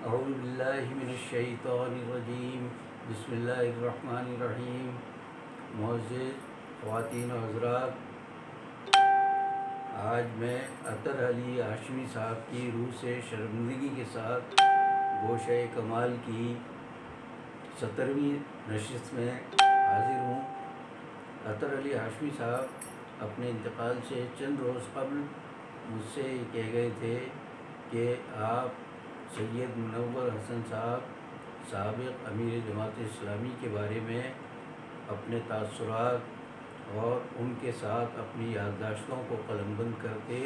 اعوذ باللہ من الشیطان الرجیم، بسم اللہ الرحمن الرحیم۔ معزز خواتین و حضرات، آج میں اطہر علی ہاشمی صاحب کی روح سے شرمندگی کے ساتھ گوشۂ کمال کی 17ویں نشست میں حاضر ہوں۔ اطہر علی ہاشمی صاحب اپنے انتقال سے چند روز قبل مجھ سے یہ کہہ گئے تھے کہ آپ سید منور حسن صاحب سابق امیر جماعت اسلامی کے بارے میں اپنے تاثرات اور ان کے ساتھ اپنی یادداشتوں کو قلم بند کر کے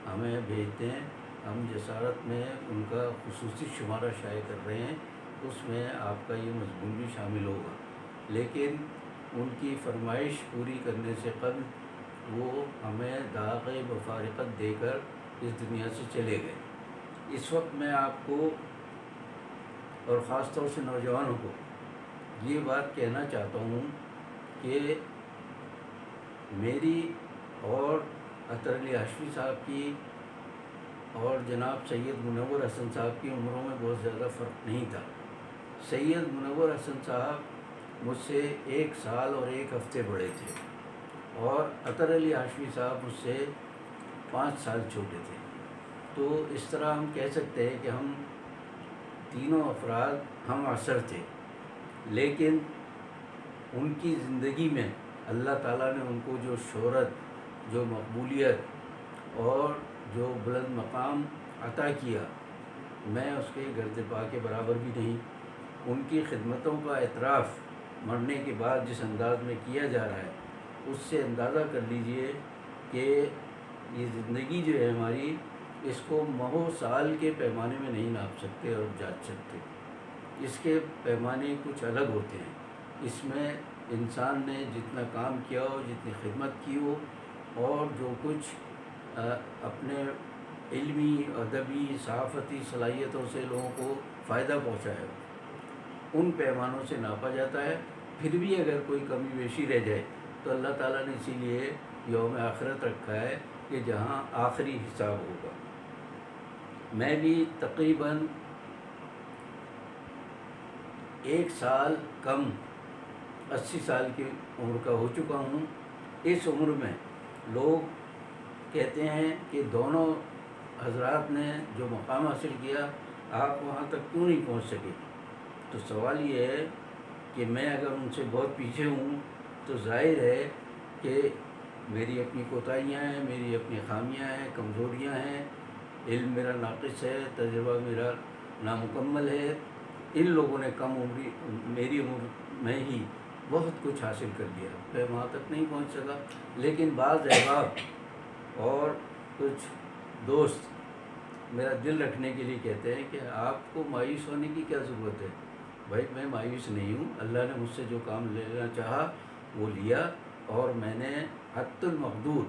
ہمیں بھیج دیں۔ ہم جسارت میں ان کا خصوصی شمارہ شائع کر رہے ہیں، اس میں آپ کا یہ مضمون بھی شامل ہوگا۔ لیکن ان کی فرمائش پوری کرنے سے قبل وہ ہمیں داغ مفارقت دے کر اس دنیا سے چلے گئے۔ اس وقت میں آپ کو اور خاص طور سے نوجوانوں کو یہ بات کہنا چاہتا ہوں کہ میری اور اطہر علی ہاشمی صاحب کی اور جناب سید منور حسن صاحب کی عمروں میں بہت زیادہ فرق نہیں تھا۔ سید منور حسن صاحب مجھ سے 1 سال اور 1 ہفتے بڑے تھے اور اطہر علی ہاشمی صاحب مجھ سے 5 سال چھوٹے تھے۔ تو اس طرح ہم کہہ سکتے ہیں کہ ہم تینوں افراد ہم عصر تھے، لیکن ان کی زندگی میں اللہ تعالیٰ نے ان کو جو شہرت، جو مقبولیت اور جو بلند مقام عطا کیا، میں اس کے گرد پا کے برابر بھی نہیں۔ ان کی خدمتوں کا اعتراف مرنے کے بعد جس انداز میں کیا جا رہا ہے، اس سے اندازہ کر لیجئے کہ یہ زندگی جو ہے ہماری، اس کو ماہ و سال کے پیمانے میں نہیں ناپ سکتے اور جانچ سکتے۔ اس کے پیمانے کچھ الگ ہوتے ہیں۔ اس میں انسان نے جتنا کام کیا ہو، جتنی خدمت کی ہو، اور جو کچھ اپنے علمی، ادبی، صحافتی صلاحیتوں سے لوگوں کو فائدہ پہنچایا ہو، ان پیمانوں سے ناپا جاتا ہے۔ پھر بھی اگر کوئی کمی بیشی رہ جائے تو اللہ تعالیٰ نے اسی لیے یوم آخرت رکھا ہے کہ جہاں آخری حساب ہوگا۔ میں بھی تقریباً 1 سال کم 80 سال کی عمر کا ہو چکا ہوں۔ اس عمر میں لوگ کہتے ہیں کہ دونوں حضرات نے جو مقام حاصل کیا، آپ وہاں تک کیوں نہیں پہنچ سکے؟ تو سوال یہ ہے کہ میں اگر ان سے بہت پیچھے ہوں تو ظاہر ہے کہ میری اپنی کوتاہیاں ہیں، میری اپنی خامیاں ہیں، کمزوریاں ہیں، علم میرا ناقص ہے، تجربہ میرا نامکمل ہے۔ ان لوگوں نے کم عمری میری عمر میں ہی بہت کچھ حاصل کر لیا، میں وہاں تک نہیں پہنچ سکا۔ لیکن بعض احباب اور کچھ دوست میرا دل رکھنے کے لیے کہتے ہیں کہ آپ کو مایوس ہونے کی کیا ضرورت ہے؟ بھائی میں مایوس نہیں ہوں، اللہ نے مجھ سے جو کام لینا چاہا وہ لیا، اور میں نے حتی المقدور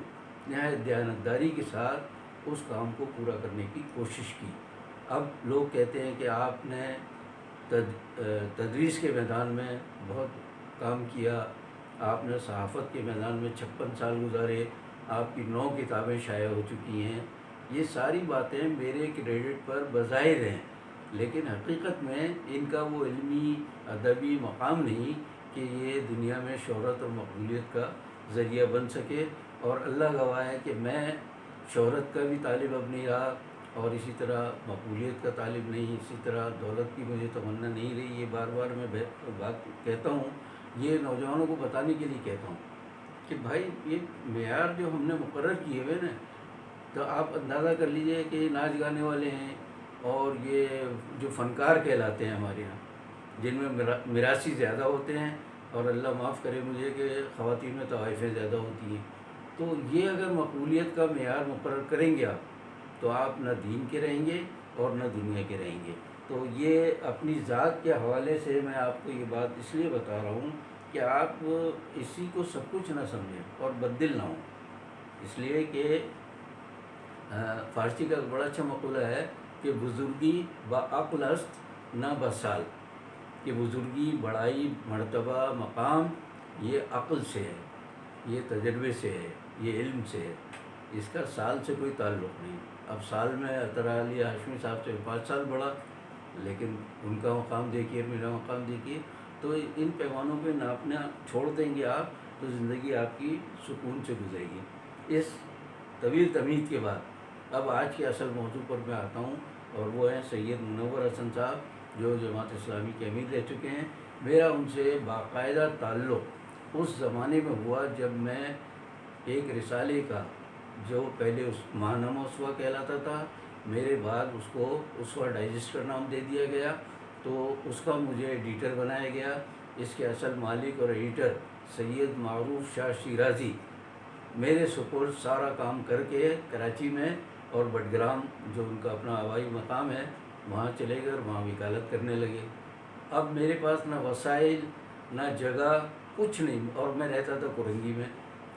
نہایت دیانتداری کے ساتھ اس کام کو پورا کرنے کی کوشش کی۔ اب لوگ کہتے ہیں کہ آپ نے تدریس کے میدان میں بہت کام کیا، آپ نے صحافت کے میدان میں 56 سال گزارے، آپ کی 9 کتابیں شائع ہو چکی ہیں۔ یہ ساری باتیں میرے کریڈٹ پر بظاہر ہیں، لیکن حقیقت میں ان کا وہ علمی، ادبی مقام نہیں کہ یہ دنیا میں شہرت اور مقبولیت کا ذریعہ بن سکے۔ اور اللہ گواہ ہے کہ میں شہرت کا بھی طالب اب نہیں رہا، اور اسی طرح مقبولیت کا طالب نہیں، اسی طرح دولت کی مجھے تمنا نہیں رہی۔ یہ بار بار میں بات کہتا ہوں، یہ نوجوانوں کو بتانے کے لیے کہتا ہوں کہ بھائی یہ معیار جو ہم نے مقرر کیے ہوئے نا، تو آپ اندازہ کر لیجئے کہ یہ ناچ گانے والے ہیں اور یہ جو فنکار کہلاتے ہیں ہمارے یہاں، جن میں میراثی زیادہ ہوتے ہیں، اور اللہ معاف کرے مجھے کہ خواتین میں طوائفیں زیادہ ہوتی ہیں۔ تو یہ اگر مقبولیت کا معیار مقرر کریں گے آپ، تو آپ نہ دین کے رہیں گے اور نہ دنیا کے رہیں گے۔ تو یہ اپنی ذات کے حوالے سے میں آپ کو یہ بات اس لیے بتا رہا ہوں کہ آپ اسی کو سب کچھ نہ سمجھیں اور بددل نہ ہوں۔ اس لیے کہ فارسی کا ایک بڑا اچھا مقولہ ہے کہ بزرگی بعقل است نہ بسال، کہ بزرگی، بڑائی، مرتبہ، مقام یہ عقل سے ہے، یہ تجربے سے ہے، یہ علم سے ہے، اس کا سال سے کوئی تعلق نہیں۔ اب سال میں اطہر علی ہاشمی صاحب سے 5 سال بڑا، لیکن ان کا مقام دیکھیے، میرا مقام دیکھیے، تو ان پیمانوں پہ ناپنا چھوڑ دیں گے آپ تو زندگی آپ کی سکون سے گزرے گی۔ اس طویل تمہید کے بعد اب آج کے اصل موضوع پر میں آتا ہوں، اور وہ ہیں سید منور حسن صاحب، جو جماعت اسلامی کے امیر رہ چکے ہیں۔ میرا ان سے باقاعدہ تعلق اس زمانے میں ہوا جب میں ایک رسالے کا، جو پہلے اس ماہنامہ اسوہ کہلاتا تھا، میرے بعد اس کو اسوہ ڈائجسٹ کا نام دے دیا گیا، تو اس کا مجھے ایڈیٹر بنایا گیا۔ اس کے اصل مالک اور ایڈیٹر سید معروف شاہ شیرازی میرے سپرد سارا کام کر کے کراچی میں اور بٹگرام جو ان کا اپنا آبائی مقام ہے وہاں چلے گئے اور وہاں وکالت کرنے لگے۔ اب میرے پاس نہ وسائل نہ جگہ، کچھ نہیں، اور میں رہتا تھا کرنگی میں۔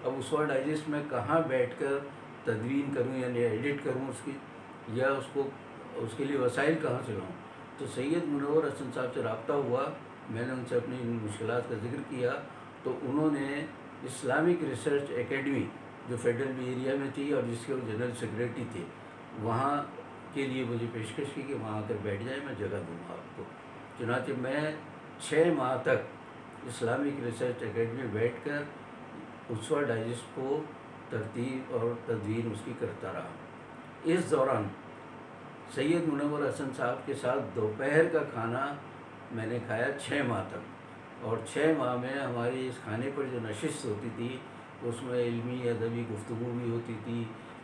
اب اسوہ ڈائجسٹ میں کہاں بیٹھ کر تدوین کروں، یعنی ایڈٹ کروں اس کی، یا اس کے لیے وسائل کہاں سے لاؤں؟ تو سید منور حسن صاحب سے رابطہ ہوا، میں نے ان سے اپنی ان مشکلات کا ذکر کیا، تو انہوں نے اسلامک ریسرچ اکیڈمی جو فیڈرل ایریا میں تھی اور جس کے وہ جنرل سیکریٹری تھے، وہاں کے لیے مجھے پیشکش کی کہ وہاں آ کر بیٹھ جائیں، میں جگہ دوں گا آپ کو۔ چنانچہ میں 6 ماہ تک اسلامک ریسرچ اکیڈمی میں بیٹھ کر اسوہ ڈائجسٹ کو ترتیب اور تدوین اس کی کرتا رہا۔ اس دوران سید منور حسن صاحب کے ساتھ دوپہر کا کھانا میں نے کھایا 6 ماہ تک، اور 6 ماہ میں ہماری اس کھانے پر جو نشست ہوتی تھی اس میں علمی ادبی گفتگو بھی ہوتی تھی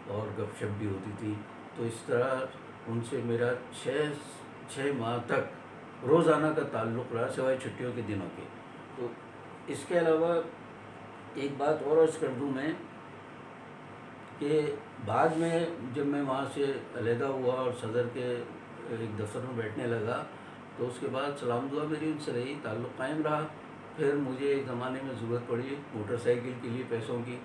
اور گپ شپ بھی ہوتی تھی۔ تو اس طرح ان سے میرا 6 ماہ تک روزانہ کا تعلق رہا، سوائے چھٹیوں کے دنوں کے۔ تو اس کے علاوہ ایک بات اور عرض کر دوں میں کہ بعد میں جب میں وہاں سے علیحدہ ہوا اور صدر کے ایک دفتر میں بیٹھنے لگا، تو اس کے بعد سلام دعا میری ان سے رہی، تعلق قائم رہا۔ پھر مجھے ایک زمانے میں ضرورت پڑی موٹر سائیکل کے لیے پیسوں کی،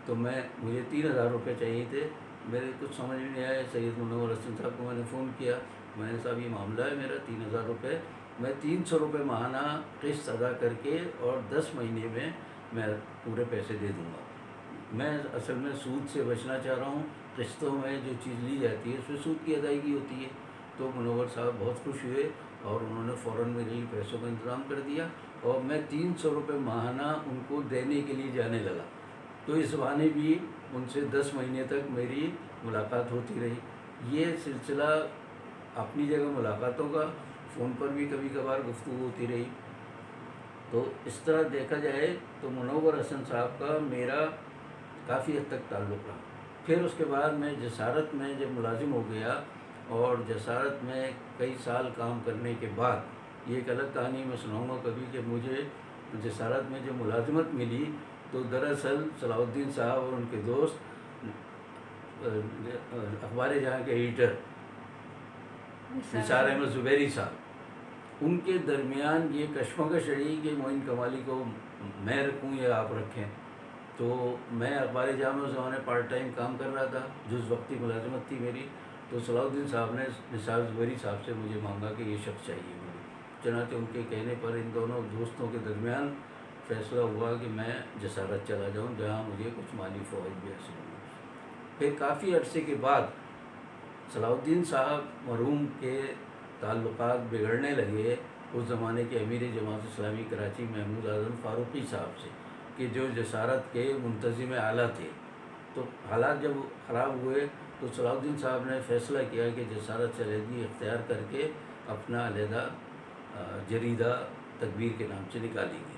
تو مجھے 3000 روپے چاہیے تھے۔ میرے کچھ سمجھ میں نہیں آیا، سید منور حسن صاحب کو میں نے فون کیا، میں نے صاحب یہ معاملہ ہے، میرا 3000 روپے، میں 300 روپے ماہانہ قسط ادا کر کے اور 10 مہینے میں پورے پیسے دے دوں گا۔ میں اصل میں سود سے بچنا چاہ رہا ہوں، قسطوں میں جو چیز لی جاتی ہے اس میں سود کی ادائیگی ہوتی ہے۔ تو منور صاحب بہت خوش ہوئے اور انہوں نے فوراً میرے لیے پیسوں کا انتظام کر دیا، اور میں 300 روپے ماہانہ ان کو دینے کے لیے جانے لگا۔ تو اس بہانے بھی ان سے 10 مہینے تک میری ملاقات ہوتی رہی۔ یہ سلسلہ اپنی جگہ ملاقاتوں کا، فون پر بھی کبھی کبھار گفتگو ہوتی رہی۔ تو اس طرح دیکھا جائے تو منور حسن صاحب کا میرا کافی حد تک تعلق رہا۔ پھر اس کے بعد میں جسارت میں جب ملازم ہو گیا، اور جسارت میں کئی سال کام کرنے کے بعد، یہ ایک الگ کہانی میں سناؤں گا کبھی، کہ مجھے جسارت میں جو ملازمت ملی تو دراصل صلاح الدین صاحب اور ان کے دوست اخبار جہاں کے ایڈیٹر نثار احمد زبیری صاحب، ان کے درمیان یہ کشمکش رہی کہ معین کمالی کو میں رکھوں یا آپ رکھیں۔ تو میں اخبار جہاں میں اس زمانے پارٹ ٹائم کام کر رہا تھا، جز وقتی ملازمت تھی میری، تو صلاح الدین صاحب نے نثار زبیری صاحب سے مجھے مانگا کہ یہ شخص چاہیے مجھے۔ چنانچہ ان کے کہنے پر ان دونوں دوستوں کے درمیان فیصلہ ہوا کہ میں جسارت چلا جاؤں، جہاں مجھے کچھ مالی فوائد بھی حاصل ہوں۔ پھر کافی عرصے کے بعد صلاح الدین صاحب مرحوم کے تعلقات بگڑنے لگے اس زمانے کے امیر جماعت اسلامی کراچی محمود اعظم فاروقی صاحب سے، کہ جو جسارت کے منتظم اعلیٰ تھے۔ تو حالات جب خراب ہوئے تو صلاح الدین صاحب نے فیصلہ کیا کہ جسارت سے علیحدگی اختیار کر کے اپنا علیحدہ جریدہ تکبیر کے نام سے نکالیں گے۔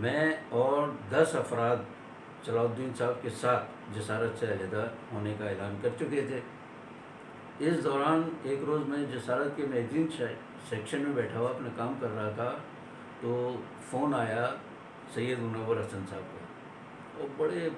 میں اور 10 افراد صلاح الدین صاحب کے ساتھ جسارت سے علیحدہ ہونے کا اعلان کر چکے تھے۔ اس دوران ایک روز میں جسارت کے میگزین سیکشن میں بیٹھا ہوا اپنا کام کر رہا تھا، تو فون آیا سید منور حسن صاحب کا، اور بڑے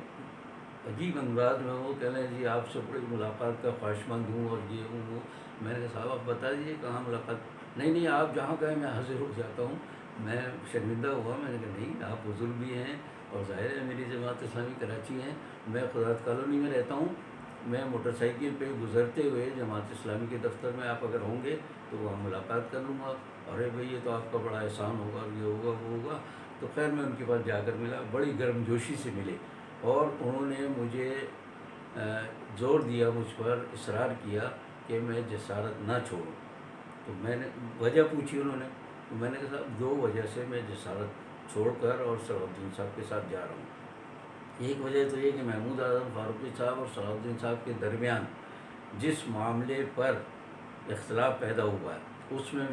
عجیب انداز میں وہ کہہ رہے ہیں جی آپ سے بڑی ملاقات کا خواہشمند ہوں اور یہ ہوں وہ۔ میں نے کہا صاحب آپ بتا دیجیے کہاں ملاقات؟ نہیں آپ جہاں کہیں میں حاضر ہو جاتا ہوں۔ میں شرمندہ ہوا، میں نے کہا نہیں آپ بزرگ بھی ہیں اور ظاہر ہے میری جماعت اسلامی کراچی ہے، میں خدات کالونی میں رہتا ہوں، میں موٹر سائیکل پہ گزرتے ہوئے جماعت اسلامی کے دفتر میں آپ اگر ہوں گے تو وہاں ملاقات کر لوں گا۔ ارے بھائی یہ تو آپ کا بڑا احسان ہوگا، یہ ہوگا وہ ہوگا۔ تو خیر میں ان کے پاس جا کر ملا، بڑی گرم جوشی سے ملے، اور انہوں نے مجھے زور دیا، مجھ پر اصرار کیا کہ میں جسارت نہ چھوڑوں۔ تو میں نے وجہ پوچھی انہوں نے، تو میں نے کہا صاحب 2 وجہ سے میں جسارت چھوڑ کر اور صلاح الدین صاحب کے ساتھ جا رہا ہوں۔ ایک وجہ تو یہ کہ محمود اعظم فاروقی صاحب اور صلاح الدین صاحب کے درمیان جس معاملے پر اختلاف پیدا ہوا ہے اس میں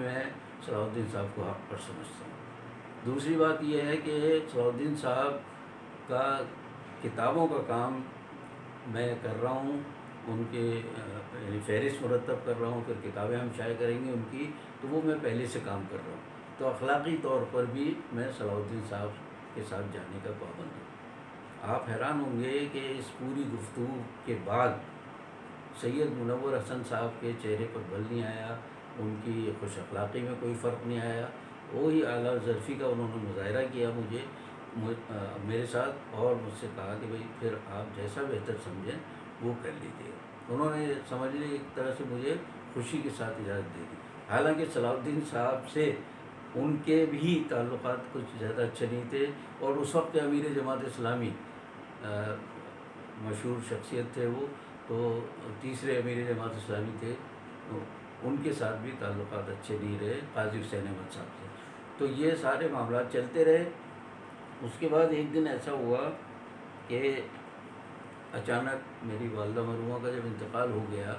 صلاح الدین صاحب کو حق پر سمجھتا ہوں۔ دوسری بات یہ ہے کہ صلاح الدین صاحب کا کتابوں کا کام میں کر رہا ہوں، ان کے یعنی فہرست مرتب کر رہا ہوں، پھر کتابیں ہم شائع کریں گے ان کی، تو وہ میں پہلے سے کام کر رہا ہوں، تو اخلاقی طور پر بھی میں صلاح الدین صاحب کے ساتھ جانے کا پابند ہوں۔ آپ حیران ہوں گے کہ اس پوری گفتگو کے بعد سید منور حسن صاحب کے چہرے پر بل نہیں آیا، ان کی خوش اخلاقی میں کوئی فرق نہیں آیا، وہی اعلیٰ ظرفی کا انہوں نے مظاہرہ کیا میرے ساتھ، اور مجھ سے کہا کہ بھائی پھر آپ جیسا بہتر سمجھیں وہ کر لیجیے۔ انہوں نے سمجھ لی ایک طرح سے مجھے خوشی کے ساتھ اجازت دے دی، حالانکہ صلاح الدین صاحب سے ان کے بھی تعلقات کچھ زیادہ اچھے نہیں تھے، اور اس وقت امیر جماعت اسلامی مشہور شخصیت تھے وہ، تو تیسرے امیر جماعت اسلامی تھے، تو ان کے ساتھ بھی تعلقات اچھے نہیں رہے قاضی حسین احمد صاحب سے۔ تو یہ سارے معاملات چلتے رہے۔ اس کے بعد ایک دن ایسا ہوا کہ اچانک میری والدہ مرحومہ کا جب انتقال ہو گیا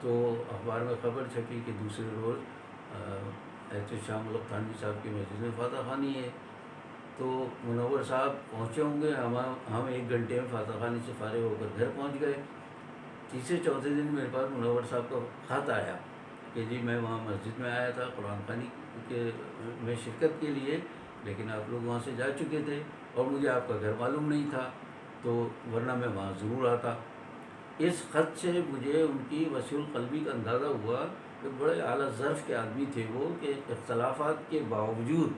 تو اخبار میں خبر چھپی کہ دوسرے روز ایسے شاہ ملک تھانوی صاحب کی مسجد میں فاتح خوانی ہے، تو منور صاحب پہنچے ہوں گے، ہم 1 گھنٹے میں فاتح خوانی سے فارغ ہو کر گھر پہنچ گئے۔ تیسرے چوتھے دن میرے پاس منور صاحب کا خط آیا کہ جی میں وہاں مسجد میں آیا تھا قرآن خوانی میں شرکت کے لیے، لیکن آپ لوگ وہاں سے جا چکے تھے اور مجھے آپ کا گھر معلوم نہیں تھا، تو ورنہ میں وہاں ضرور آتا۔ اس خط سے مجھے ان کی وسیع القلبی کا اندازہ ہوا کہ بڑے اعلیٰ ظرف کے آدمی تھے وہ، کہ اختلافات کے باوجود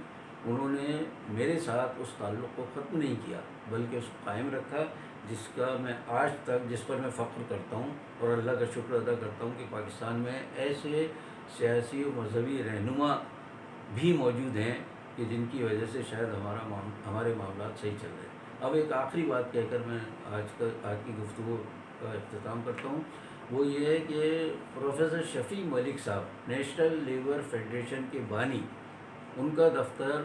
انہوں نے میرے ساتھ اس تعلق کو ختم نہیں کیا بلکہ اس کو قائم رکھا، جس کا میں آج تک جس پر میں فخر کرتا ہوں اور اللہ کا شکر ادا کرتا ہوں کہ پاکستان میں ایسے سیاسی و مذہبی رہنما بھی موجود ہیں کہ جن کی وجہ سے شاید ہمارے معاملات صحیح چل رہے ہیں۔ اب ایک آخری بات کہہ کر میں آج کی گفتگو کا اختتام کرتا ہوں، وہ یہ ہے کہ پروفیسر شفیع ملک صاحب نیشنل لیبر فیڈریشن کے بانی، ان کا دفتر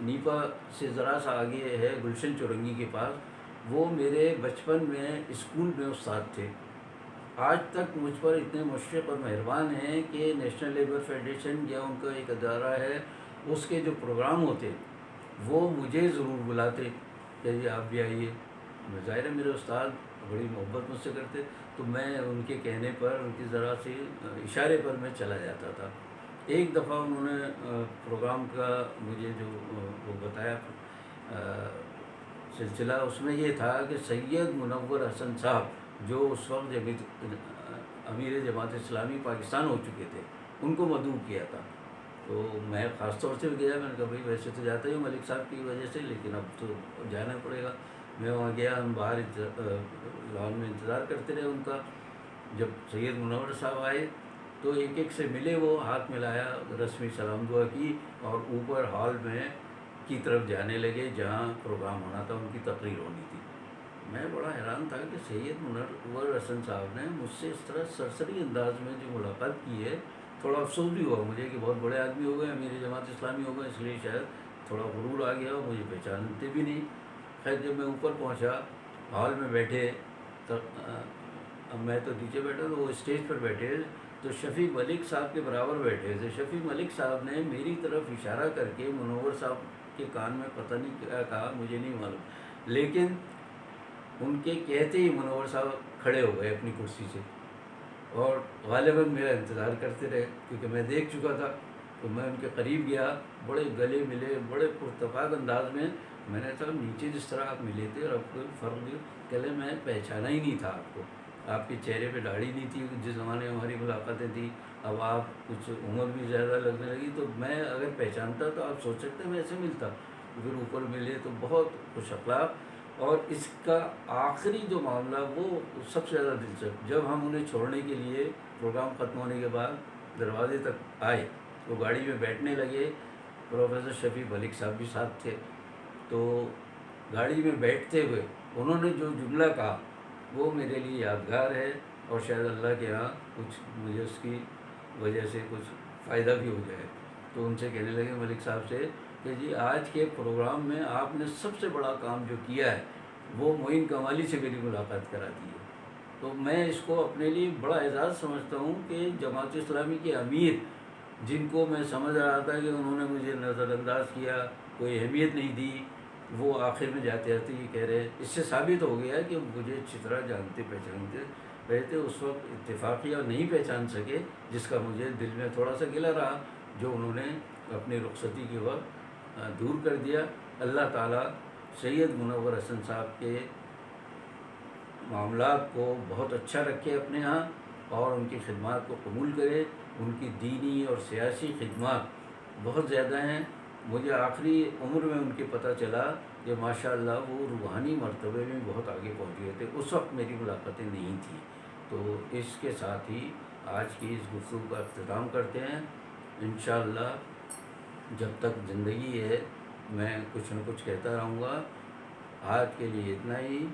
نیپا سے ذرا سا آگے ہے گلشن چورنگی کے پاس، وہ میرے بچپن میں اسکول میں استاد تھے۔ آج تک مجھ پر اتنے مشفق اور مہربان ہیں کہ نیشنل لیبر فیڈریشن یا ان کا ایک ادارہ ہے، اس کے جو پروگرام ہوتے وہ مجھے ضرور بلاتے کہ جی آپ بھی آئیے۔ ظاہر ہے میرے استاد بڑی محبت مجھ سے کرتے، تو میں ان کے کہنے پر، ان کی ذرا سی اشارے پر میں چلا جاتا تھا۔ ایک دفعہ انہوں نے پروگرام کا مجھے جو وہ بتایا سلسلہ، اس میں یہ تھا کہ سید منور حسن صاحب جو اس وقت امیر جماعت اسلامی پاکستان ہو چکے تھے، ان کو مدعو کیا تھا۔ تو میں خاص طور سے گیا، میں نے کہا بھائی ویسے تو جاتا ہی ہوں ملک صاحب کی وجہ سے، لیکن اب تو جانا پڑے گا۔ میں وہاں گیا، ہم باہر لان میں انتظار کرتے رہے ان کا۔ جب سید منور صاحب آئے تو ایک ایک سے ملے، وہ ہاتھ ملایا، رسمی سلام دعا کی، اور اوپر ہال میں کی طرف جانے لگے جہاں پروگرام ہونا تھا، ان کی تقریر ہونی تھی۔ میں بڑا حیران تھا کہ سید منور حسن صاحب نے مجھ سے اس طرح سرسری انداز میں جو ملاقات کی ہے، تھوڑا افسوس بھی ہوا مجھے کہ بہت بڑے آدمی ہو گئے، امیر جماعت اسلامی ہو گئے، اس لیے شاید تھوڑا غرور آ گیا اور مجھے پہچانتے بھی نہیں۔ خیر جب میں اوپر پہنچا، ہال میں بیٹھے، تو اب میں تو نیچے بیٹھا تو وہ اسٹیج پر بیٹھے، تو شفیع ملک صاحب کے برابر بیٹھے تھے۔ شفیع ملک صاحب نے میری طرف اشارہ کر کے منور صاحب کے کان میں پتہ نہیں کیا کہا، مجھے نہیں معلوم، لیکن ان کے کہتے ہی منور صاحب کھڑے ہو گئے اپنی کرسی سے، اور غالباً میرا انتظار کرتے رہے کیونکہ میں دیکھ چکا تھا۔ تو میں ان کے قریب گیا، بڑے گلے ملے، بڑے پرتفاق انداز میں نے کہا نیچے جس طرح آپ ملے تھے اور اب کوئی فرق نہیں، کہ میں پہچانا ہی نہیں تھا آپ کو، آپ کے چہرے پہ داڑھی نہیں تھی جس زمانے میں ہماری ملاقاتیں تھیں، اب آپ کچھ عمر بھی زیادہ لگنے لگی، تو میں اگر پہچانتا تو آپ سوچ سکتے میں ایسے ملتا۔ پھر اوپر ملے تو بہت خوش اخلاق، اور اس کا آخری جو معاملہ وہ سب سے زیادہ دلچسپ، جب ہم انہیں چھوڑنے کے لیے پروگرام ختم ہونے کے بعد دروازے تک آئے، وہ گاڑی میں بیٹھنے لگے، پروفیسر شفیع ملک صاحب بھی ساتھ تھے، تو گاڑی میں بیٹھتے ہوئے انہوں نے جو جملہ کہا وہ میرے لیے یادگار ہے، اور شاید اللہ کے ہاں کچھ مجھے اس کی وجہ سے کچھ فائدہ بھی ہو جائے۔ تو ان سے کہنے لگے ملک صاحب سے کہ جی آج کے پروگرام میں آپ نے سب سے بڑا کام جو کیا ہے وہ معین کمالی سے میری ملاقات کرا دی ہے۔ تو میں اس کو اپنے لیے بڑا اعزاز سمجھتا ہوں کہ جماعت اسلامی کے امیر، جن کو میں سمجھ رہا تھا کہ انہوں نے مجھے نظر انداز کیا، کوئی اہمیت نہیں دی، وہ آخر میں جاتے جاتے یہ کہہ رہے، اس سے ثابت ہو گیا کہ مجھے اچھی طرح جانتے پہچانتے رہتے، اس وقت اتفاقیہ نہیں پہچان سکے، جس کا مجھے دل میں تھوڑا سا گلہ رہا، جو انہوں نے اپنی رخصتی کے وقت دور کر دیا۔ اللہ تعالیٰ سید منور حسن صاحب کے معاملات کو بہت اچھا رکھے اپنے ہاں، اور ان کی خدمات کو قبول کرے۔ ان کی دینی اور سیاسی خدمات بہت زیادہ ہیں۔ مجھے آخری عمر میں ان کے پتہ چلا کہ ماشاءاللہ وہ روحانی مرتبے میں بہت آگے پہنچ گئے تھے، اس وقت میری ملاقاتیں نہیں تھیں۔ تو اس کے ساتھ ہی آج کی اس گفتگو کا اختتام کرتے ہیں۔ انشاءاللہ جب تک زندگی ہے میں کچھ نہ کچھ کہتا رہوں گا۔ آج کے لیے اتنا ہی۔